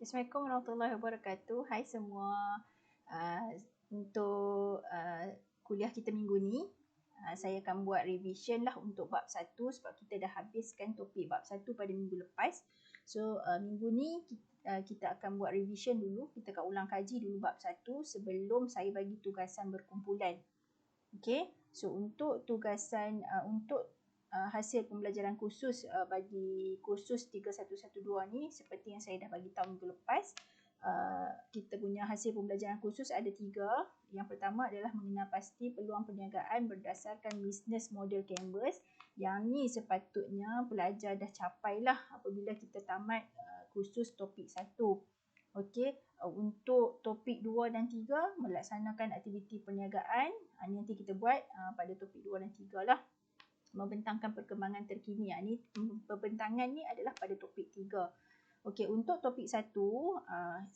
Assalamualaikum warahmatullahi wabarakatuh. Hai semua. Untuk kuliah kita minggu ni, saya akan buat revision lah untuk bab 1 sebab kita dah habiskan topik bab 1 pada minggu lepas. So minggu ni kita akan buat revision dulu. Kita akan ulang kaji dulu bab 1 sebelum saya bagi tugasan berkumpulan. Okay, so untuk tugasan hasil pembelajaran khusus bagi kursus 3112 ni, seperti yang saya dah bagi tahu minggu lepas, kita punya hasil pembelajaran khusus ada 3. Yang pertama adalah mengenal pasti peluang perniagaan berdasarkan business model canvas. Yang ni sepatutnya pelajar dah capai lah apabila kita tamat kursus topik 1. Okey, untuk topik 2 dan 3 melaksanakan aktiviti perniagaan. Ini nanti kita buat pada topik 2 dan 3 lah. Membentangkan perkembangan terkini. Ni pembentangan ni adalah pada topik 3. Okey, untuk topik 1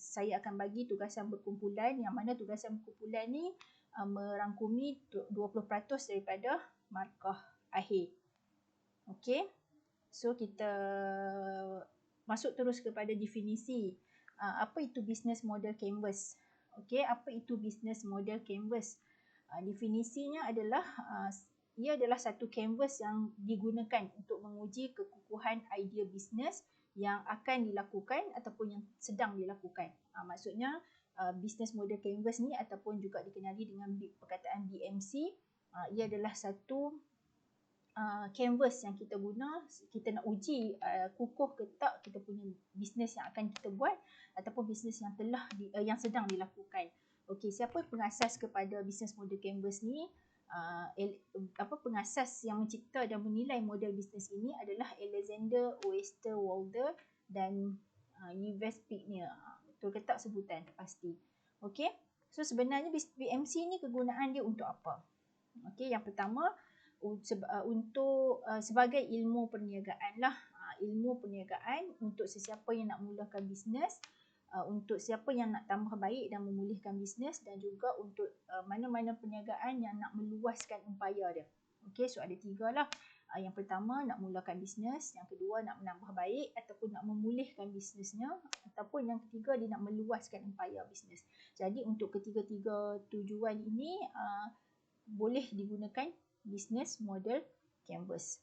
saya akan bagi tugasan berkumpulan, yang mana tugasan berkumpulan ni merangkumi 20% daripada markah akhir. Okey, so kita masuk terus kepada definisi. Apa itu business model canvas? Okey, apa itu business model canvas? Definisinya adalah ia adalah satu canvas yang digunakan untuk menguji kekukuhan idea bisnes yang akan dilakukan ataupun yang sedang dilakukan. Maksudnya business model canvas ni ataupun juga dikenali dengan perkataan BMC, ia adalah satu canvas yang kita guna, kita nak uji kukuh ke tak kita punya bisnes yang akan kita buat ataupun bisnes yang yang sedang dilakukan. Okey, siapa pengasas kepada business model canvas ni? Pengasas yang mencipta dan menilai model bisnes ini adalah Alexander Osterwalder dan Yves Pigneur. Betul ke tak sebutan? Pasti. Okey. So sebenarnya BMC ni kegunaan dia untuk apa? Okey, yang pertama untuk sebagai ilmu perniagaan lah. Ilmu perniagaan untuk sesiapa yang nak mulakan bisnes, untuk siapa yang nak tambah baik dan memulihkan bisnes, dan juga untuk mana-mana perniagaan yang nak meluaskan empayar dia. Okey, so ada 3 lah. Yang pertama nak mulakan bisnes, yang kedua nak menambah baik ataupun nak memulihkan bisnesnya, ataupun yang ketiga dia nak meluaskan empayar bisnes. Jadi untuk ketiga-tiga tujuan ini boleh digunakan business model canvas.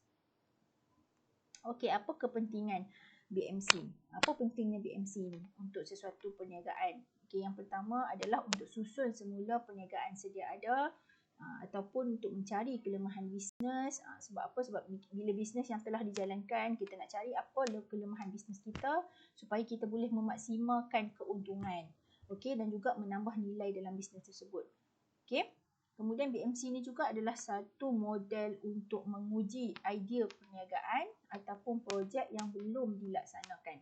Okey, apa kepentingan BMC? Apa pentingnya BMC ni untuk sesuatu perniagaan? Okey, yang pertama adalah untuk susun semula perniagaan sedia ada ataupun untuk mencari kelemahan bisnes. Sebab apa? Sebab bila bisnes yang telah dijalankan, kita nak cari apa kelemahan bisnes kita supaya kita boleh memaksimalkan keuntungan. Okey, dan juga menambah nilai dalam bisnes tersebut. Okey. Kemudian BMC ni juga adalah satu model untuk menguji idea perniagaan ataupun projek yang belum dilaksanakan.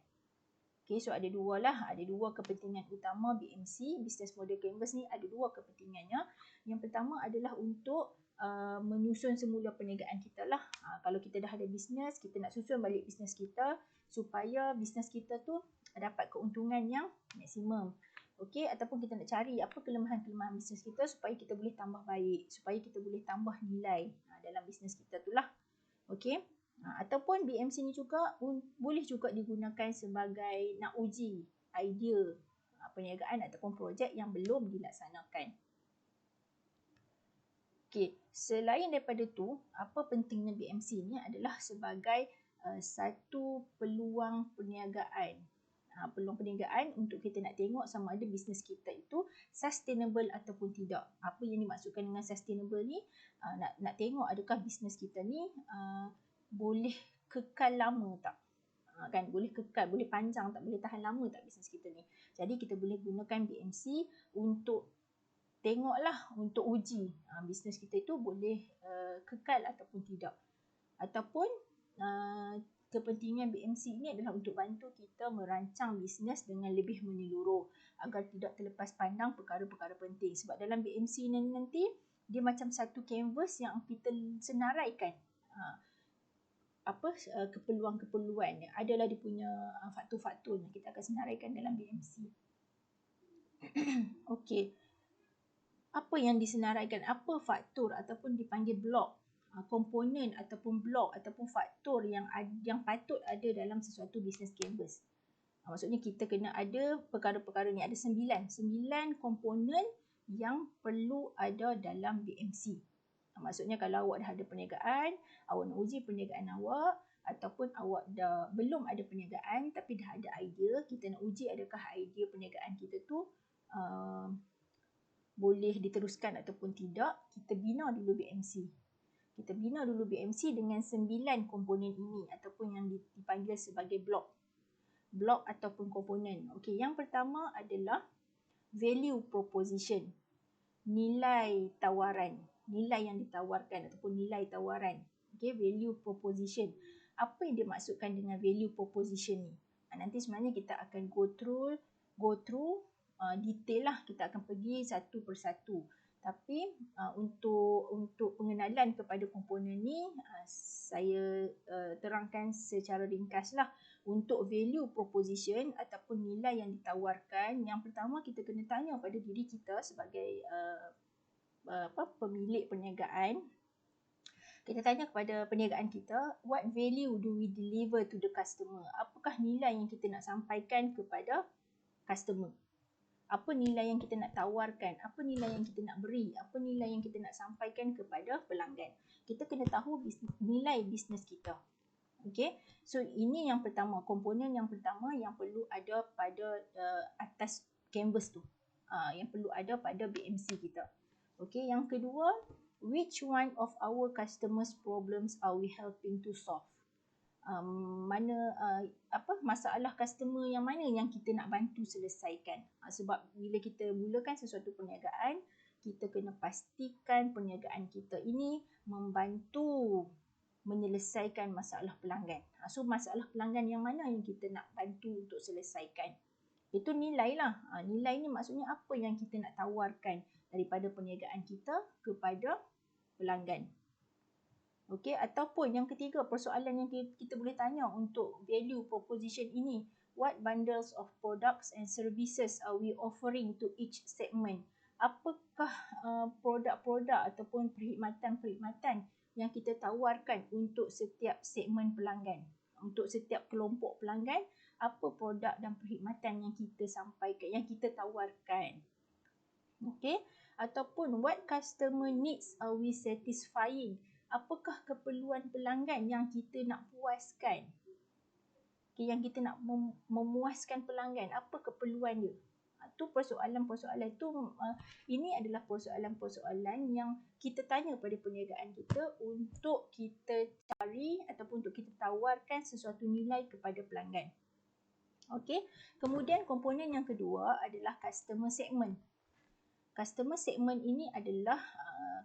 Okey, so ada 2 lah. Ada 2 kepentingan utama BMC, Business Model Canvas ni ada 2 kepentingannya. Yang pertama adalah untuk menyusun semula perniagaan kita lah. Kalau kita dah ada bisnes, kita nak susun balik bisnes kita supaya bisnes kita tu dapat keuntungan yang maksimum. Okey, ataupun kita nak cari apa kelemahan-kelemahan bisnes kita supaya kita boleh tambah baik, supaya kita boleh tambah nilai dalam bisnes kita tu lah. Okey, ataupun BMC ni juga boleh juga digunakan sebagai nak uji idea perniagaan ataupun projek yang belum dilaksanakan. Okey, selain daripada tu, apa pentingnya BMC ni adalah sebagai satu peluang perniagaan. Peluang perniagaan untuk kita nak tengok sama ada bisnes kita itu sustainable ataupun tidak. Apa yang dimaksudkan dengan sustainable ni? Nak tengok adakah bisnes kita ni boleh kekal lama tak? Kan, boleh kekal, boleh panjang tak, boleh tahan lama tak bisnes kita ni. Jadi kita boleh gunakan BMC untuk tengoklah, untuk uji bisnes kita itu boleh kekal ataupun tidak. Ataupun kepentingan BMC ini adalah untuk bantu kita merancang bisnes dengan lebih menyeluruh agar tidak terlepas pandang perkara-perkara penting. Sebab dalam BMC ni nanti dia macam satu canvas yang kita senaraikan keperluan-keperluan. Adalah dia punya faktor-faktor yang kita akan senaraikan dalam BMC. Okey. Apa yang disenaraikan? Apa faktor ataupun dipanggil blok? Komponen ataupun blok ataupun faktor yang patut ada dalam sesuatu business canvas. Maksudnya kita kena ada perkara-perkara ni, ada 9 komponen yang perlu ada dalam BMC. Maksudnya kalau awak dah ada perniagaan, awak nak uji perniagaan awak, ataupun awak dah belum ada perniagaan tapi dah ada idea, kita nak uji adakah idea perniagaan kita tu boleh diteruskan ataupun tidak, kita bina dulu BMC. Kita bina dulu BMC dengan 9 komponen ini ataupun yang dipanggil sebagai blok ataupun komponen. Okey, yang pertama adalah value proposition. Nilai tawaran, nilai yang ditawarkan ataupun nilai tawaran. Okey, value proposition. Apa yang dimaksudkan dengan value proposition ni? Nanti sebenarnya kita akan go through detail lah, kita akan pergi satu persatu. Tapi untuk pengenalan kepada komponen ni, saya terangkan secara ringkas lah. Untuk value proposition ataupun nilai yang ditawarkan, yang pertama kita kena tanya pada diri kita sebagai pemilik perniagaan. Kita tanya kepada perniagaan kita, what value do we deliver to the customer? Apakah nilai yang kita nak sampaikan kepada customer? Apa nilai yang kita nak tawarkan? Apa nilai yang kita nak beri? Apa nilai yang kita nak sampaikan kepada pelanggan? Kita kena tahu nilai bisnes kita. Okay, so ini yang pertama, komponen yang pertama yang perlu ada pada atas canvas tu, yang perlu ada pada BMC kita. Okay, yang kedua, which one of our customers' problems are we helping to solve? Masalah customer yang mana yang kita nak bantu selesaikan. Sebab bila kita mulakan sesuatu perniagaan, kita kena pastikan perniagaan kita ini membantu menyelesaikan masalah pelanggan. So masalah pelanggan yang mana yang kita nak bantu untuk selesaikan. Itu nilai lah. Nilai ni maksudnya apa yang kita nak tawarkan daripada perniagaan kita kepada pelanggan. Okey, ataupun yang ketiga, persoalan yang kita boleh tanya untuk value proposition ini. What bundles of products and services are we offering to each segment? Apakah produk-produk ataupun perkhidmatan-perkhidmatan yang kita tawarkan untuk setiap segmen pelanggan? Untuk setiap kelompok pelanggan, apa produk dan perkhidmatan yang kita sampaikan, yang kita tawarkan? Okey, ataupun what customer needs are we satisfying? Apakah keperluan pelanggan yang kita nak puaskan? Okay, yang kita nak memuaskan pelanggan, apa keperluan dia? Itu persoalan-persoalan tu. Ini adalah persoalan-persoalan yang kita tanya pada perniagaan kita untuk kita cari ataupun untuk kita tawarkan sesuatu nilai kepada pelanggan. Okey, kemudian komponen yang kedua adalah customer segment. Customer segment ini adalah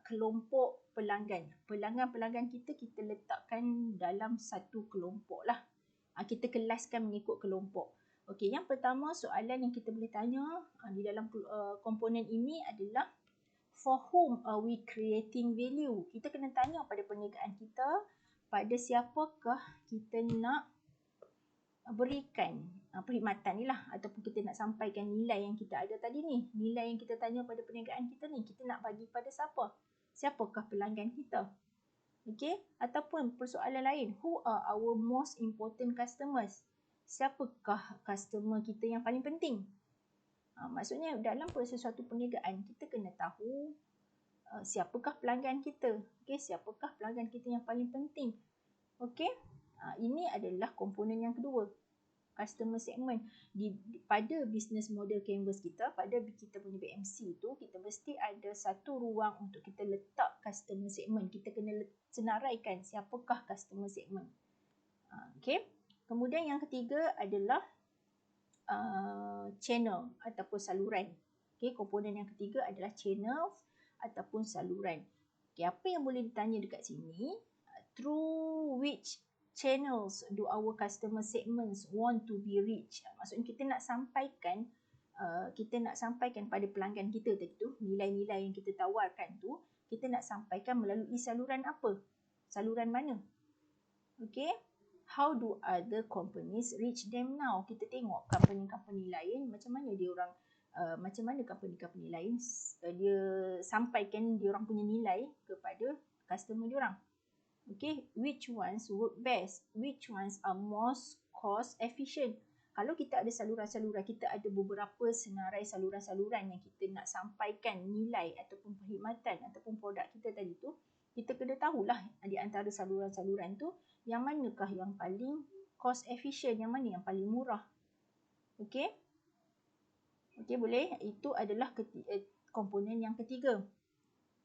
kelompok pelanggan. Pelanggan-pelanggan kita letakkan dalam satu kelompok lah. Kita kelaskan mengikut kelompok. Okey, yang pertama soalan yang kita boleh tanya di dalam komponen ini adalah for whom are we creating value? Kita kena tanya pada perniagaan kita, pada siapakah kita nak berikan perkhidmatan ni lah, ataupun kita nak sampaikan nilai yang kita ada tadi ni. Nilai yang kita tanya pada perniagaan kita ni, kita nak bagi pada siapa? Siapakah pelanggan kita? Okey, ataupun persoalan lain, who are our most important customers? Siapakah customer kita yang paling penting? Maksudnya dalam sesuatu perniagaan, kita kena tahu siapakah pelanggan kita. Okey, siapakah pelanggan kita yang paling penting? Okey, ini adalah komponen yang kedua, customer segment. Pada business model canvas kita, pada kita punya BMC tu, kita mesti ada satu ruang untuk kita letak customer segment. Kita kena senaraikan siapakah customer segment. Okey. Kemudian yang ketiga adalah channel ataupun saluran. Okey, komponen yang ketiga adalah channel ataupun saluran. Okey, apa yang boleh ditanya dekat sini? Through which channels do our customer segments want to be reached? Maksudnya kita nak sampaikan pada pelanggan kita tadi tu, nilai-nilai yang kita tawarkan tu, kita nak sampaikan melalui saluran apa? Saluran mana? Okay, how do other companies reach them now? Kita tengok company-company lain, macam mana dia orang, macam mana company-company lain dia sampaikan dia orang punya nilai kepada customer dia orang. Okay, which ones work best? Which ones are most cost efficient? kalau kita ada saluran-saluran, kita ada beberapa senarai saluran-saluran yang kita nak sampaikan nilai ataupun perkhidmatan ataupun produk kita tadi tu, kita kena tahulah di antara saluran-saluran tu yang manakah yang paling cost efficient, yang mana yang paling murah. Okey? Okey, boleh? Itu adalah komponen yang ketiga.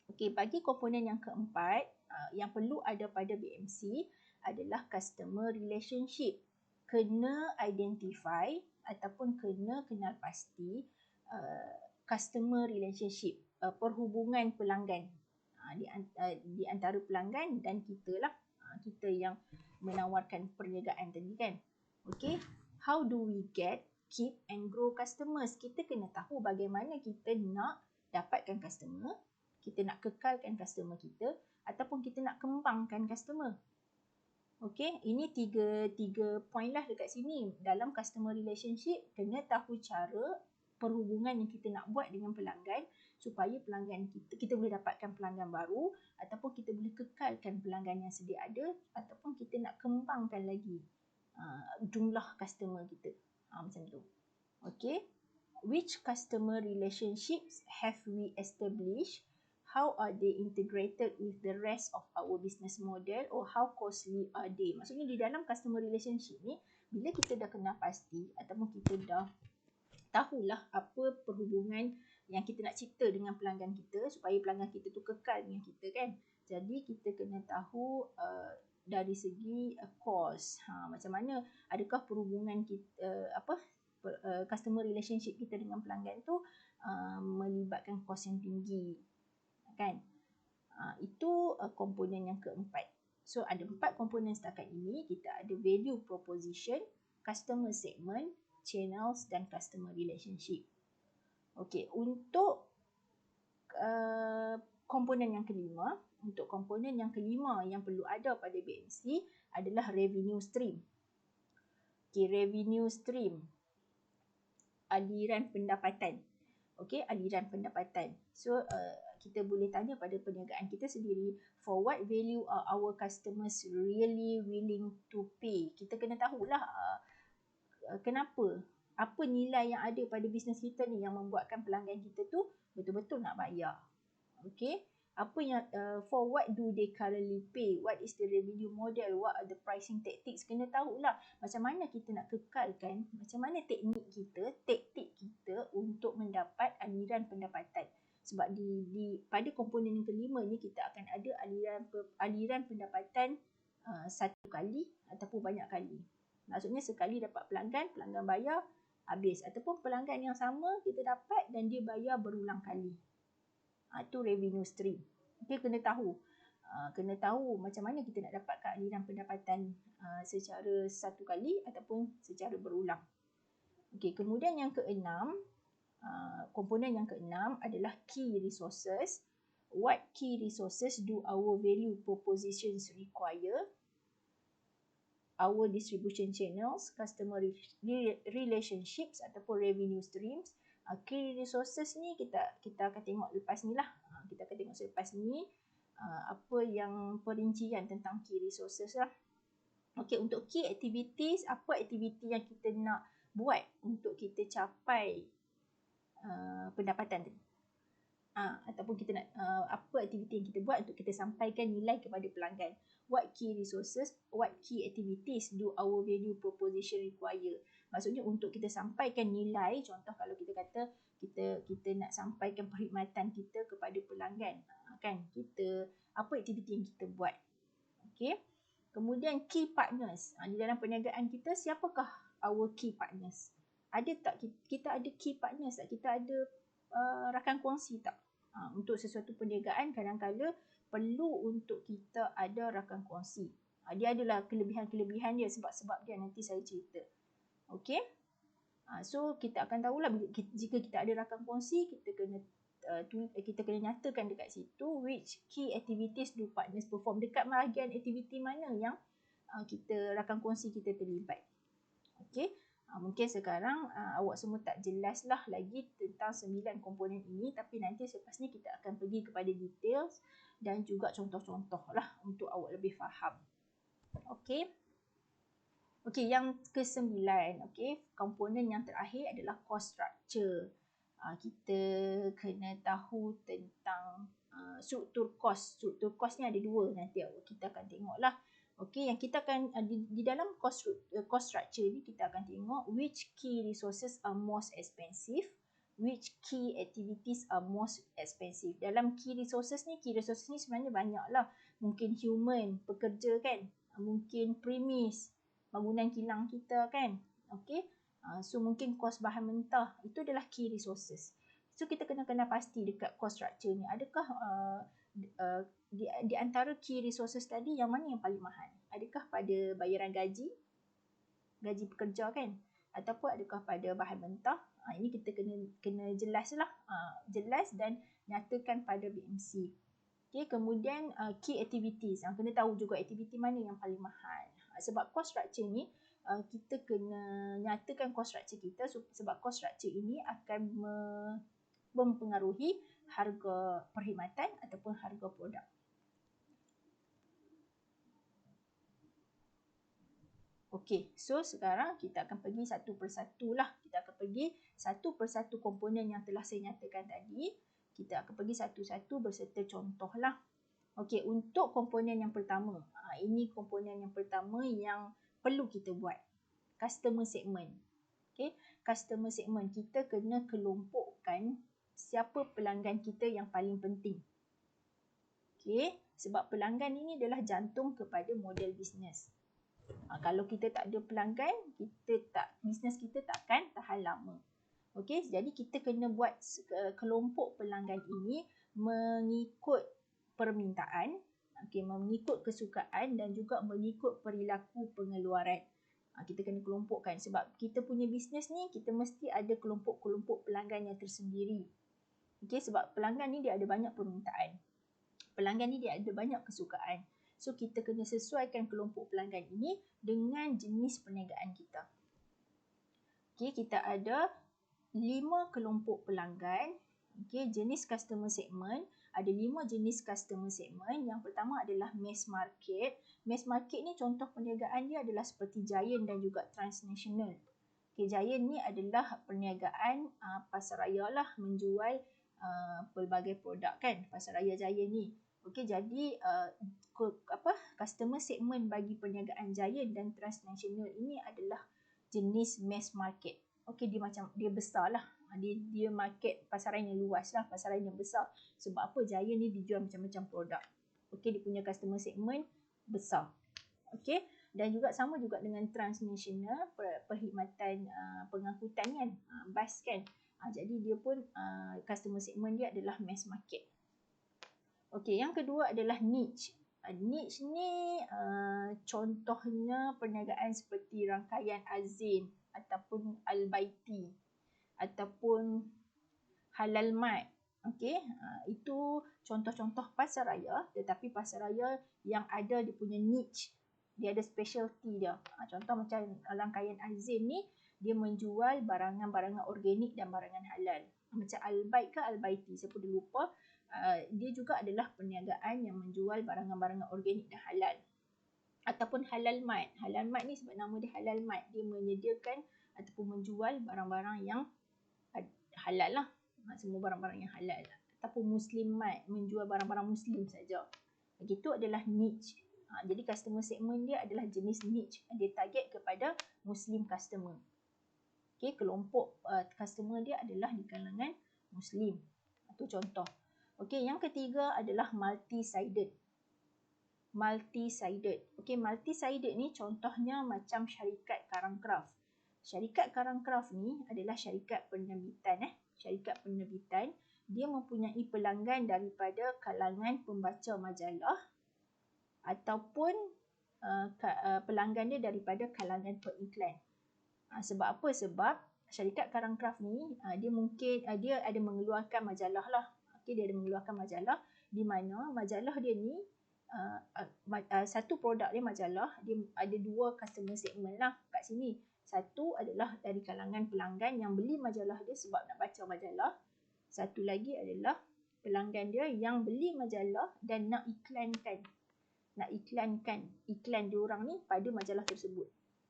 Okey, bagi komponen yang keempat, yang perlu ada pada BMC adalah customer relationship. Kena identify ataupun kena kenal pasti customer relationship, perhubungan pelanggan di antara pelanggan dan kita lah, kita yang menawarkan perniagaan tadi kan. Okay, how do we get, keep and grow customers? Kita kena tahu bagaimana kita nak dapatkan customer, kita nak kekalkan customer kita ataupun kita nak kembangkan customer. Okay, ini tiga point lah dekat sini. Dalam customer relationship, kena tahu cara perhubungan yang kita nak buat dengan pelanggan supaya pelanggan kita boleh dapatkan pelanggan baru ataupun kita boleh kekalkan pelanggan yang sedia ada ataupun kita nak kembangkan lagi jumlah customer kita. Macam tu. Okay, which customer relationships have we established? How are they integrated with the rest of our business model, or how costly are they? Maksudnya di dalam customer relationship ni, bila kita dah kenal pasti ataupun kita dah tahulah apa perhubungan yang kita nak cipta dengan pelanggan kita supaya pelanggan kita tu kekal dengan kita kan. Jadi kita kena tahu dari segi cost. Macam mana, adakah perhubungan kita customer relationship kita dengan pelanggan tu melibatkan kos yang tinggi. Kan? Itu komponen yang keempat. So ada 4 komponen setakat ini. Kita ada value proposition, customer segment, channels dan customer relationship. Okey, untuk komponen yang kelima, yang perlu ada pada BMC adalah revenue stream. Okey, revenue stream, aliran pendapatan. Okey, aliran pendapatan. So kita boleh tanya pada perniagaan kita sendiri, for what value are our customers really willing to pay? Kita kena tahulah kenapa, apa nilai yang ada pada bisnes kita ni yang membuatkan pelanggan kita tu betul-betul nak bayar. Okey, apa yang for what do they currently pay? What is the revenue model? What are the pricing tactics? Kena tahulah macam mana kita nak kekalkan, macam mana taktik kita untuk mendapat aliran pendapatan. Sebab pada komponen yang kelima ni kita akan ada aliran pendapatan satu kali ataupun banyak kali. Maksudnya sekali dapat pelanggan bayar, habis. Ataupun pelanggan yang sama kita dapat dan dia bayar berulang kali. Itu revenue stream. Okay, kena tahu macam mana kita nak dapatkan aliran pendapatan secara satu kali ataupun secara berulang. Okay, kemudian yang keenam, komponen yang keenam adalah key resources. What key resources do our value propositions require? Our distribution channels, customer relationships ataupun revenue streams. Key resources ni kita akan tengok lepas ni lah. Kita akan tengok selepas ni apa yang perincian tentang key resources lah. Okay, untuk key activities, apa aktiviti yang kita nak buat untuk kita capai pendapatan tadi. Ataupun kita nak apa aktiviti yang kita buat untuk kita sampaikan nilai kepada pelanggan. What key resources, what key activities do our value proposition require? Maksudnya untuk kita sampaikan nilai, contoh kalau kita kata kita nak sampaikan perkhidmatan kita kepada pelanggan, kan? Apa aktiviti yang kita buat? Okey. Kemudian key partners. Di dalam perniagaan kita, siapakah our key partners? Ada tak kita ada key partners tak? Kita ada rakan kongsi tak? Untuk sesuatu perniagaan kadang-kadang perlu untuk kita ada rakan kongsi. Dia adalah kelebihan-kelebihan dia, sebab-sebab dia nanti saya cerita. Okey. So kita akan tahulah jika kita ada rakan kongsi, kita kena nyatakan dekat situ which key activities do partners perform, dekat bahagian aktiviti mana yang rakan kongsi kita terlibat. Okey. Mungkin sekarang awak semua tak jelas lah lagi tentang 9 komponen ini, tapi nanti selepas ni kita akan pergi kepada details dan juga contoh-contoh lah untuk awak lebih faham. Okey. Okey, yang ke-9, okey, komponen yang terakhir adalah cost structure. Kita kena tahu tentang struktur kos. Struktur kos ni ada dua, nanti kita akan tengoklah. Okey, yang kita akan di dalam cost structure ni kita akan tengok which key resources are most expensive, which key activities are most expensive. Dalam key resources ni sebenarnya banyak lah. Mungkin human, pekerja kan, mungkin premise, bangunan kilang kita kan. Okey. So mungkin kos bahan mentah itu adalah key resources. So kita kena pasti dekat cost structure ni, adakah di antara key resources tadi yang mana yang paling mahal? Adakah pada bayaran gaji pekerja kan, ataupun adakah pada bahan mentah? Ini kita kena jelaslah, jelas dan nyatakan pada BMC. Okay, kemudian key activities, kena tahu juga aktiviti mana yang paling mahal. Sebab cost structure ni kita kena nyatakan cost structure kita, sebab cost structure ini akan mempengaruhi harga perkhidmatan ataupun harga produk. Okey, so sekarang kita akan pergi satu persatu lah. Kita akan pergi satu persatu komponen yang telah saya nyatakan tadi. Kita akan pergi satu-satu berserta contoh lah. Okey, untuk komponen yang pertama. Ini komponen yang pertama yang perlu kita buat. Customer segment. Okey, customer segment. Kita kena kelompokkan siapa pelanggan kita yang paling penting. Okey, sebab pelanggan ini adalah jantung kepada model bisnes. Kalau kita tak ada pelanggan, bisnes kita takkan tahan lama. Okey, jadi kita kena buat kelompok pelanggan ini mengikut permintaan, mengikut kesukaan dan juga mengikut perilaku pengeluaran. Kita kena kelompokkan sebab kita punya bisnes ni kita mesti ada kelompok-kelompok pelanggan yang tersendiri. Okey, sebab pelanggan ni dia ada banyak permintaan. Pelanggan ni dia ada banyak kesukaan. So, kita kena sesuaikan kelompok pelanggan ini dengan jenis perniagaan kita. Okey, kita ada 5 kelompok pelanggan. Okey, jenis customer segment. Ada 5 jenis customer segment. Yang pertama adalah mass market. Mass market ni contoh perniagaan dia adalah seperti Giant dan juga transnational. Okey, Giant ni adalah perniagaan pasaraya lah, menjual pelbagai produk kan, pasaraya Giant ni. Okey, jadi customer segment bagi perniagaan Giant dan transnational ini adalah jenis mass market. Okey, dia besar lah. Dia market pasaran yang luas lah, pasaran yang besar. Sebab apa? Giant ni dijual macam-macam produk. Okey, dia punya customer segment besar. Okey, dan juga sama juga dengan transnational, perkhidmatan pengangkutan kan, bas kan. Jadi dia pun customer segment dia adalah mass market. Okey, yang kedua adalah niche. Niche ni contohnya perniagaan seperti rangkaian Azin ataupun Al-Baiti ataupun Halal Mart. Okey, itu contoh-contoh pasaraya, tetapi pasaraya yang ada dia punya niche. Dia ada specialty dia. Contoh macam rangkaian Azin ni, dia menjual barangan-barangan organik dan barangan halal. Macam Al-Bait ke Al-Baiti, saya pun dah lupa. Dia juga adalah perniagaan yang menjual barangan-barangan organik dan halal. Ataupun Halal Mart. Halal Mart ni sebab nama dia Halal Mart. Dia menyediakan ataupun menjual barang-barang yang halal lah. Semua barang-barang yang halal. Ataupun Muslim Mart, menjual barang-barang Muslim saja. Itu adalah niche. Jadi customer segment dia adalah jenis niche. Dia target kepada Muslim customer. Okay, kelompok customer dia adalah di kalangan Muslim. Itu contoh. Okey, yang ketiga adalah multi-sided. Multi-sided. Okey, multi-sided ni contohnya macam syarikat Karang Craft. Syarikat Karang Craft ni adalah syarikat penerbitan. Syarikat penerbitan. Dia mempunyai pelanggan daripada kalangan pembaca majalah ataupun pelanggan dia daripada kalangan periklan. Sebab apa? Sebab syarikat Karang Craft ni dia ada mengeluarkan majalah lah. Okay, dia ada mengeluarkan majalah di mana majalah dia ni satu produk dia majalah, dia ada 2 customer segment lah kat sini. Satu adalah dari kalangan pelanggan yang beli majalah dia sebab nak baca majalah. Satu lagi adalah pelanggan dia yang beli majalah dan nak iklankan iklan diorang ni pada majalah tersebut.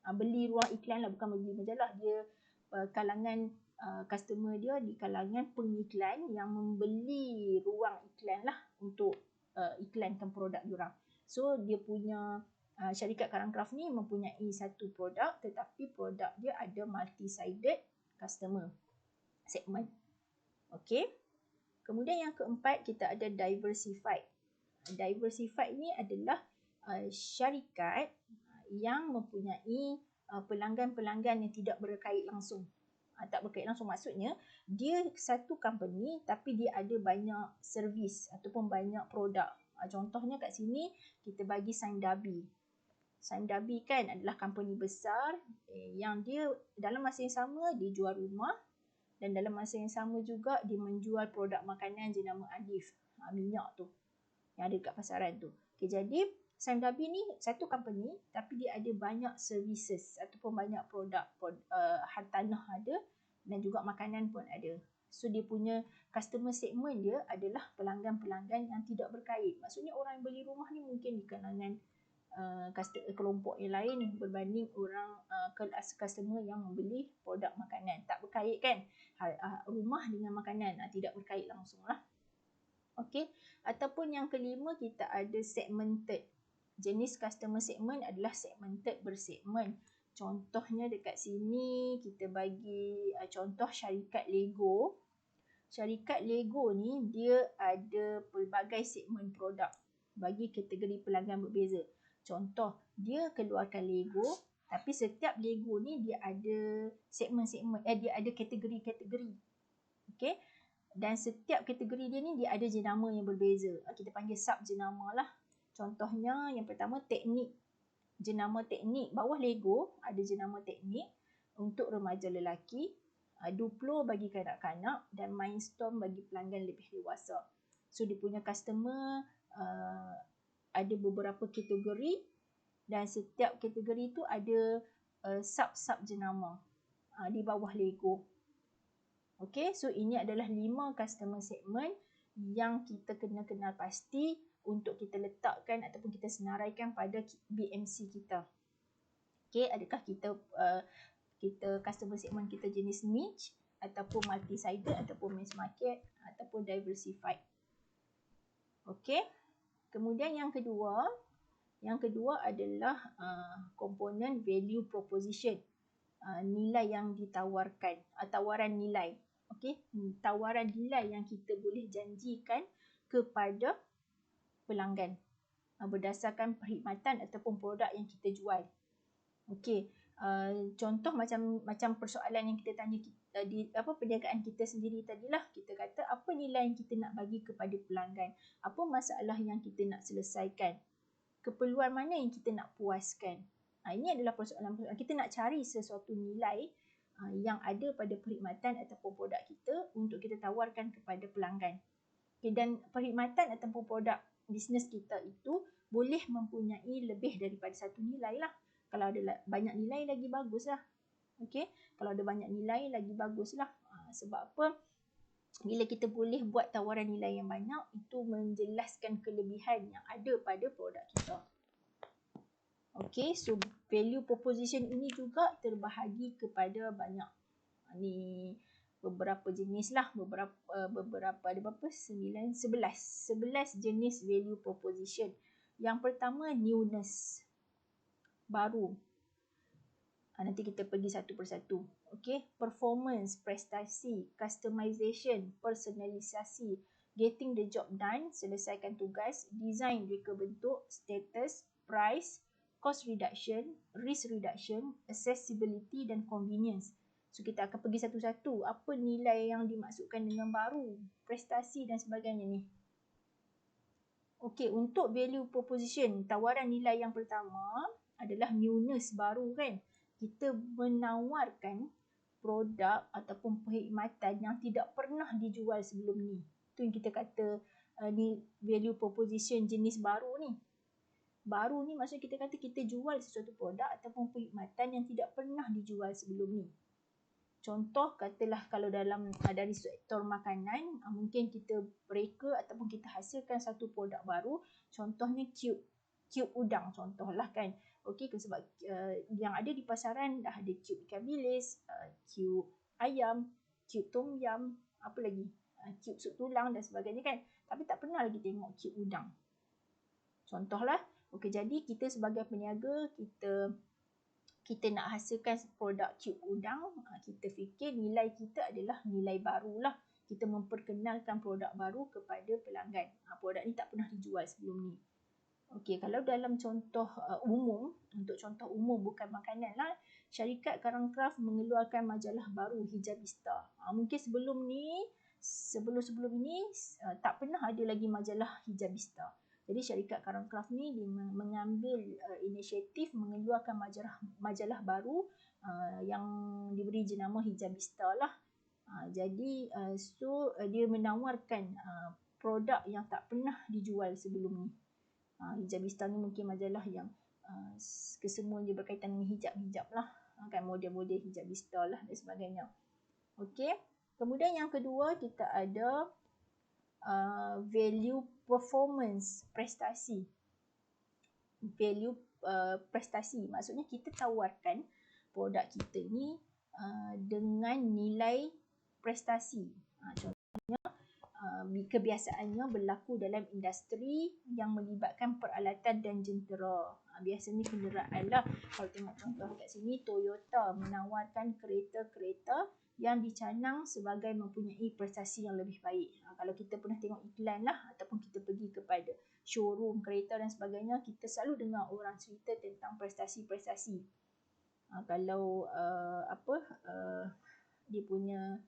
beli ruang iklan lah, bukan beli majalah. Dia kalangan customer dia di kalangan pengiklan yang membeli ruang iklan lah untuk iklankan produk diorang. So dia punya syarikat Karangcraft ni mempunyai satu produk, tetapi produk dia ada multi-sided customer segment. Okey. Kemudian yang keempat, kita ada diversified. Diversified ni adalah syarikat yang mempunyai pelanggan-pelanggan yang tidak berkait langsung. Tak berkait langsung maksudnya dia satu company tapi dia ada banyak servis ataupun banyak produk. Contohnya kat sini kita bagi Sime Darby. Sime Darby kan adalah company besar yang dia dalam masa yang sama dia jual rumah, dan dalam masa yang sama juga dia menjual produk makanan jenama Alif, minyak tu yang ada dekat pasaran tu. Okay, jadi Sime Darby ni satu company tapi dia ada banyak services ataupun banyak produk, hartanah ada dan juga makanan pun ada. So dia punya customer segment dia adalah pelanggan-pelanggan yang tidak berkait. Maksudnya orang yang beli rumah ni mungkin di kalangan kelompok yang lain berbanding orang customer yang membeli produk makanan. Tak berkait kan? Rumah dengan makanan tidak berkait langsung lah. Okey. Ataupun yang kelima, kita ada segmented. Jenis customer segment adalah segmented bersegmen. Contohnya dekat sini kita bagi contoh syarikat Lego. Syarikat Lego ni dia ada pelbagai segmen produk bagi kategori pelanggan berbeza. Contoh, dia keluarkan Lego tapi setiap Lego ni dia ada segmen-segmen, dia ada kategori-kategori. Okey. Dan setiap kategori dia ni dia ada jenama yang berbeza. Kita panggil sub jenama lah. Contohnya yang pertama teknik. Jenama teknik bawah Lego ada jenama teknik untuk remaja lelaki, Duplo bagi kanak-kanak dan Mindstorm bagi pelanggan lebih dewasa. So dia punya customer ada beberapa kategori dan setiap kategori tu ada sub-sub jenama di bawah Lego. Okay, so ini adalah 5 customer segment yang kita kena kenal pasti untuk kita letakkan ataupun kita senaraikan pada BMC kita. Okay, adakah kita customer segment kita jenis niche ataupun multi-sided ataupun mass market ataupun diversified. Okay, kemudian yang kedua adalah komponen value proposition. Nilai yang ditawarkan, tawaran nilai. Okey, tawaran nilai yang kita boleh janjikan kepada pelanggan berdasarkan perkhidmatan ataupun produk yang kita jual. Okey, contoh macam persoalan yang kita tanya di perniagaan kita sendiri tadilah, kita kata apa nilai yang kita nak bagi kepada pelanggan, apa masalah yang kita nak selesaikan, keperluan mana yang kita nak puaskan. Ini adalah persoalan-persoalan. Kita nak cari sesuatu nilai yang ada pada perkhidmatan ataupun produk kita untuk kita tawarkan kepada pelanggan. Okay, dan perkhidmatan ataupun produk bisnes kita itu boleh mempunyai lebih daripada satu nilai lah. Kalau ada banyak nilai lagi bagus lah. Okay? Kalau ada banyak nilai lagi bagus lah. Sebab apa? Bila kita boleh buat tawaran nilai yang banyak, itu menjelaskan kelebihan yang ada pada produk kita. Okay, so value proposition ini juga terbahagi kepada banyak. Ni beberapa jenis lah, beberapa ada berapa? 11 jenis value proposition. Yang pertama, newness. Baru. Nanti kita pergi satu persatu. Okay, performance, prestasi, customization, personalisasi, getting the job done, selesaikan tugas, design, reka bentuk, status, price, cost reduction, risk reduction, accessibility dan convenience. So kita akan pergi satu-satu. Apa nilai yang dimaksudkan dengan baru, prestasi dan sebagainya ni. Okey, untuk value proposition, tawaran nilai yang pertama adalah newness, baru kan. Kita menawarkan produk ataupun perkhidmatan yang tidak pernah dijual sebelum ni. Itu yang kita kata ni value proposition jenis baru ni. Baru ni maksudnya kita kata kita jual sesuatu produk ataupun perkhidmatan yang tidak pernah dijual sebelum ni. Contoh katalah kalau dari sektor makanan, mungkin kita reka ataupun kita hasilkan satu produk baru, contohnya cube udang contohlah kan. Okey, sebab yang ada di pasaran dah ada cube ikan bilis, cube ayam, cube tom yum, apa lagi? Cube sup tulang dan sebagainya kan. Tapi tak pernah lagi tengok cube udang. Contohlah, okey, jadi kita sebagai peniaga, kita nak hasilkan produk cube udang, kita fikir nilai kita adalah nilai barulah. Kita memperkenalkan produk baru kepada pelanggan. Produk ni tak pernah dijual sebelum ni. Okey, kalau dalam contoh umum, untuk contoh umum bukan makanan lah, syarikat Karangcraft mengeluarkan majalah baru Hijabista. Mungkin sebelum ini tak pernah ada lagi majalah Hijabista. Jadi syarikat Karangcraft ni dia mengambil inisiatif mengeluarkan majalah baru yang diberi jenama Hijabista lah. Jadi dia menawarkan produk yang tak pernah dijual sebelum ni. Hijabista ni mungkin majalah yang kesemuanya berkaitan dengan hijab lah, kan, model-model Hijabista lah dan sebagainya. Okey, kemudian yang kedua kita ada value performance, prestasi. Value prestasi maksudnya kita tawarkan produk kita ni dengan nilai prestasi. Contohnya kebiasaannya berlaku dalam industri yang melibatkan peralatan dan jentera. Biasanya kenderaan lah. Kalau tengok contoh kat sini, Toyota menawarkan kereta-kereta yang dicanang sebagai mempunyai prestasi yang lebih baik. Kalau kita pernah tengok iklan lah ataupun kita pergi kepada showroom kereta dan sebagainya, kita selalu dengar orang cerita tentang prestasi-prestasi. Kalau dia punya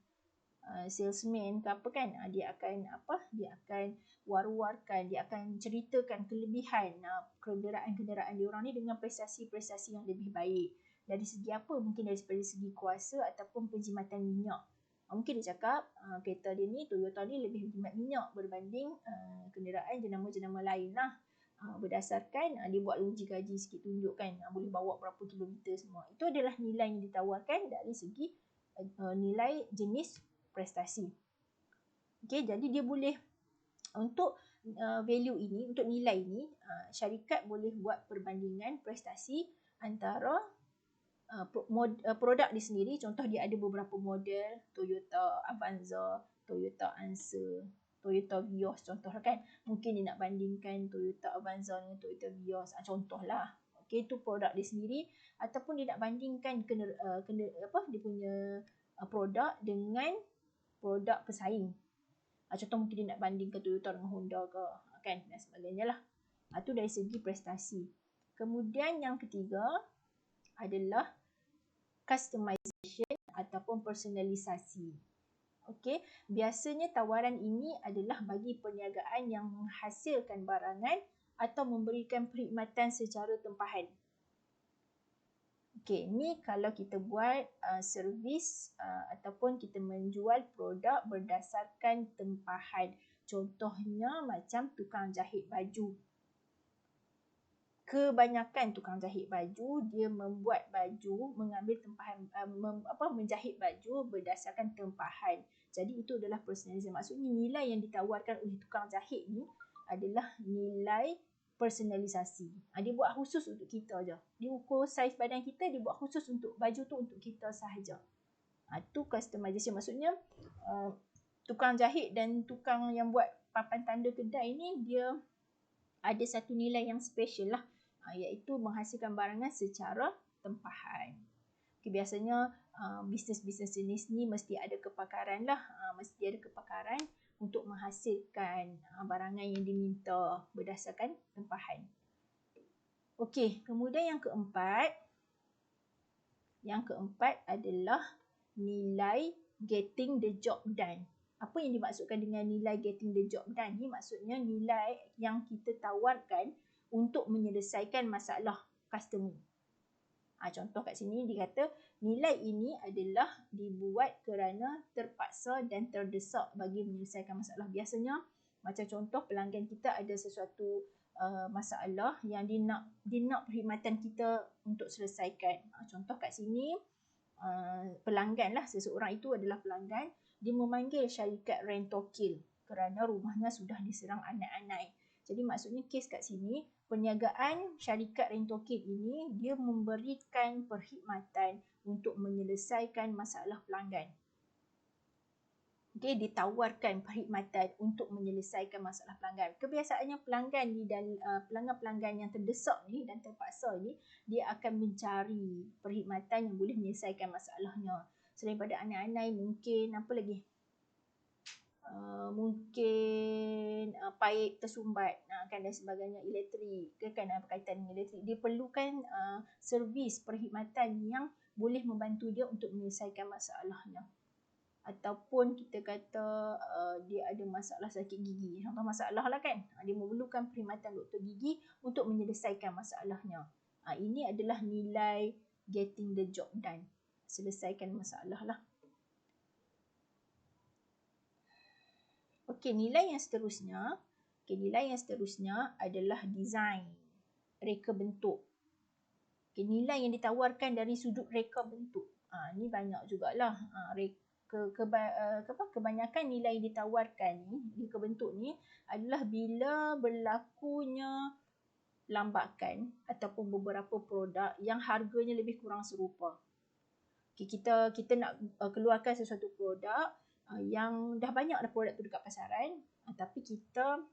salesman ke apa kan, dia akan war-warkan, dia akan ceritakan kelebihan kenderaan-kenderaan dia orang ni dengan prestasi-prestasi yang lebih baik. Dari segi apa? Mungkin dari segi kuasa ataupun penjimatan minyak. Mungkin dia cakap kereta dia ni, Toyota ni lebih berjimat minyak berbanding kenderaan jenama-jenama lain lah. Berdasarkan dia buat uji kaji sikit, tunjukkan boleh bawa berapa kilometer semua. Itu adalah nilai yang ditawarkan dari segi nilai jenis prestasi. Okey, jadi dia boleh untuk value ini, untuk nilai ini, syarikat boleh buat perbandingan prestasi antara produk dia sendiri. Contoh dia ada beberapa model, Toyota Avanza, Toyota Answer, Toyota Vios contohlah kan. Mungkin dia nak bandingkan Toyota Avanza dengan Toyota Vios, contohlah. Okey, itu produk dia sendiri, ataupun dia nak bandingkan dia punya produk dengan produk pesaing. Contoh mungkin dia nak bandingkan Toyota dengan Honda ke, kan, dan sebagainya lah. Itu dari segi prestasi. Kemudian yang ketiga adalah customization ataupun personalisasi. Okey, biasanya tawaran ini adalah bagi perniagaan yang menghasilkan barangan atau memberikan perkhidmatan secara tempahan. Okey, ni kalau kita buat servis ataupun kita menjual produk berdasarkan tempahan. Contohnya macam tukang jahit baju. Kebanyakan tukang jahit baju dia membuat baju, mengambil tempahan, menjahit baju berdasarkan tempahan. Jadi itu adalah personalisasi. Maksudnya nilai yang ditawarkan oleh tukang jahit ni adalah nilai personalisasi. Dia buat khusus untuk kita je. Dia ukur saiz badan kita, dia buat khusus untuk baju tu untuk kita sahaja. Itu customization. Maksudnya tukang jahit dan tukang yang buat papan tanda kedai ni dia ada satu nilai yang special lah, iaitu menghasilkan barangan secara tempahan. Okay, biasanya bisnes-bisnes jenis ni mesti ada kepakaran lah, mesti ada kepakaran untuk menghasilkan barangan yang diminta berdasarkan tempahan. Okey, kemudian yang keempat adalah nilai getting the job done. Apa yang dimaksudkan dengan nilai getting the job done ni? Maksudnya nilai yang kita tawarkan untuk menyelesaikan masalah customer. Contoh kat sini dia kata nilai ini adalah dibuat kerana terpaksa dan terdesak bagi menyelesaikan masalah. Biasanya macam contoh pelanggan kita ada sesuatu masalah yang dia nak perkhidmatan kita untuk selesaikan. Contoh kat sini pelanggan lah, seseorang itu adalah pelanggan, dia memanggil syarikat Rentokil kerana rumahnya sudah diserang anak-anak. Jadi maksudnya kes kat sini perniagaan syarikat Rentokit ini dia memberikan perkhidmatan untuk menyelesaikan masalah pelanggan. Dia ditawarkan perkhidmatan untuk menyelesaikan masalah pelanggan. Kebiasaannya pelanggan-pelanggan yang terdesak ni dan terpaksa ni, dia akan mencari perkhidmatan yang boleh menyelesaikan masalahnya. Selain pada anai-anai mungkin apa lagi? Mungkin paip tersumbat kan, dan sebagainya, elektrik kan, berkaitan dengan elektrik. Dia perlukan servis perkhidmatan yang boleh membantu dia untuk menyelesaikan masalahnya. Ataupun kita kata dia ada masalah sakit gigi, contoh masalah lah kan, dia memerlukan perkhidmatan doktor gigi untuk menyelesaikan masalahnya. Ini adalah nilai getting the job done, selesaikan masalah lah. Okey, nilai yang seterusnya adalah design, reka bentuk. Okey, nilai yang ditawarkan dari sudut reka bentuk. Ni banyak jugalah. Kebanyakan nilai yang ditawarkan ni, reka bentuk ni adalah bila berlakunya lambakan ataupun beberapa produk yang harganya lebih kurang serupa. Okay, kita nak keluarkan sesuatu produk yang dah banyak dah produk tu dekat pasaran, tapi kita